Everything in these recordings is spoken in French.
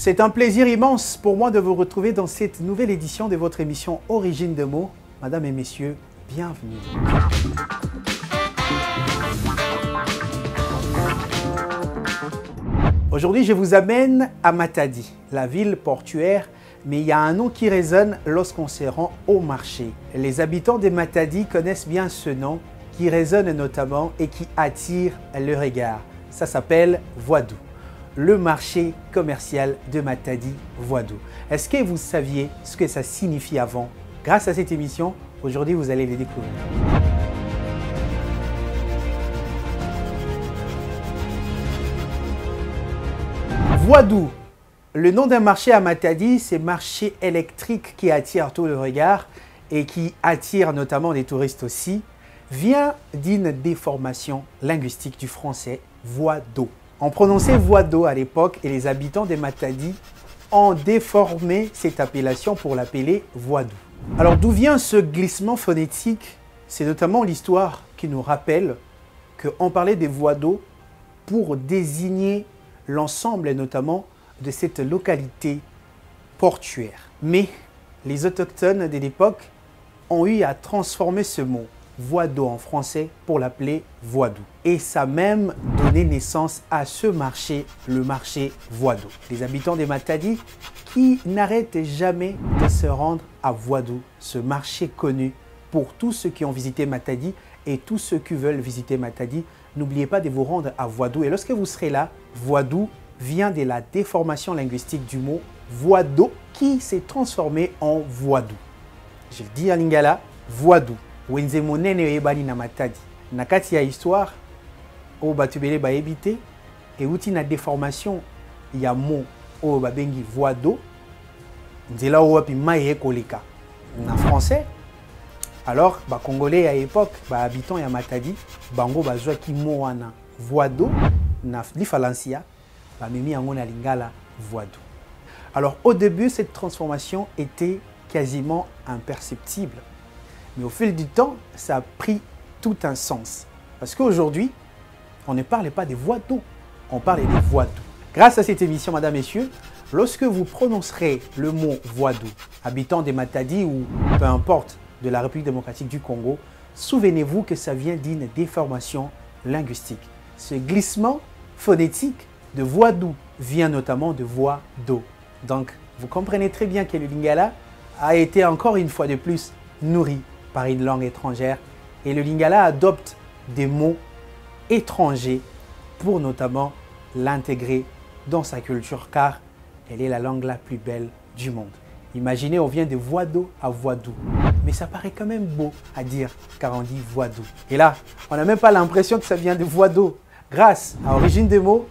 C'est un plaisir immense pour moi de vous retrouver dans cette nouvelle édition de votre émission Origine de mots. Mesdames et messieurs, bienvenue. Aujourd'hui, je vous amène à Matadi, la ville portuaire, mais il y a un nom qui résonne lorsqu'on se rend au marché. Les habitants de Matadi connaissent bien ce nom qui résonne notamment et qui attire le regard. Ça s'appelle Voadoo, le marché commercial de Matadi Voadoo. Est-ce que vous saviez ce que ça signifie avant? Grâce à cette émission, aujourd'hui, vous allez les découvrir. Voadoo, le nom d'un marché à Matadi, c'est marché électrique qui attire tout le regard et qui attire notamment les touristes aussi, vient d'une déformation linguistique du français voie d'eau. On prononçait voie d'eau à l'époque et les habitants de Matadi ont déformé cette appellation pour l'appeler Voadoo. Alors d'où vient ce glissement phonétique? C'est notamment l'histoire qui nous rappelle qu'on parlait des voies d'eau pour désigner l'ensemble notamment de cette localité portuaire. Mais les autochtones de l'époque ont eu à transformer ce mot voie d'eau en français pour l'appeler Voadoo. Et ça a même donné naissance à ce marché, le marché Voadoo. Les habitants de Matadi qui n'arrêtent jamais de se rendre à Voadoo, ce marché connu pour tous ceux qui ont visité Matadi et tous ceux qui veulent visiter Matadi. N'oubliez pas de vous rendre à Voadoo. Et lorsque vous serez là, Voadoo vient de la déformation linguistique du mot voie d'eau qui s'est transformé en Voadoo. Je le dis en lingala, Voadoo. Wenze monene yebani na Matadi. Nakati ya histoire, o batubele ba ebite, et outi na déformation ya mot o babengi voie d'eau. Nzela o wapi maye koleka. Na français, alors ba congolais à l'époque, ba habitants ya Matadi, bango bazwa ki mo wana voie d'eau na lifalancia, ba memi yango na lingala Voadoo. Alors au début, cette transformation était quasiment imperceptible. Mais au fil du temps, ça a pris tout un sens. Parce qu'aujourd'hui, on ne parle pas des voies d'eau, on parle des voies d'eau. Grâce à cette émission, mesdames, messieurs, lorsque vous prononcerez le mot Voadoo, habitant de Matadi ou peu importe de la République démocratique du Congo, souvenez-vous que ça vient d'une déformation linguistique. Ce glissement phonétique de Voadoo vient notamment de voie d'eau. Donc, vous comprenez très bien que le lingala a été encore une fois de plus nourri par une langue étrangère et le lingala adopte des mots étrangers pour notamment l'intégrer dans sa culture car elle est la langue la plus belle du monde. Imaginez, on vient de Voadoo à Voadoo, mais ça paraît quand même beau à dire car on dit Voadoo. Et là, on n'a même pas l'impression que ça vient de Voadoo. Grâce à Origine des mots,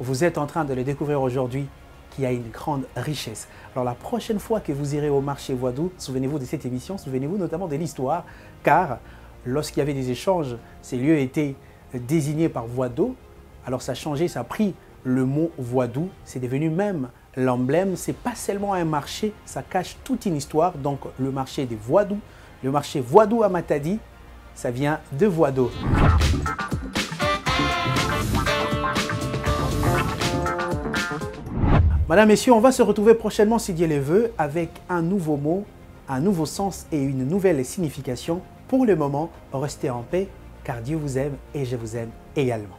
vous êtes en train de le découvrir aujourd'hui, qui a une grande richesse. Alors la prochaine fois que vous irez au marché Voadoo, souvenez-vous de cette émission, souvenez-vous notamment de l'histoire, car lorsqu'il y avait des échanges, ces lieux étaient désignés par Voadoo, alors ça a changé, ça a pris le mot Voadoo, c'est devenu même l'emblème, c'est pas seulement un marché, ça cache toute une histoire, donc le marché des Voadoo, le marché Voadoo à Matadi, ça vient de Voadoo. Madame, Messieurs, on va se retrouver prochainement, si Dieu le veut, avec un nouveau mot, un nouveau sens et une nouvelle signification. Pour le moment, restez en paix, car Dieu vous aime et je vous aime également.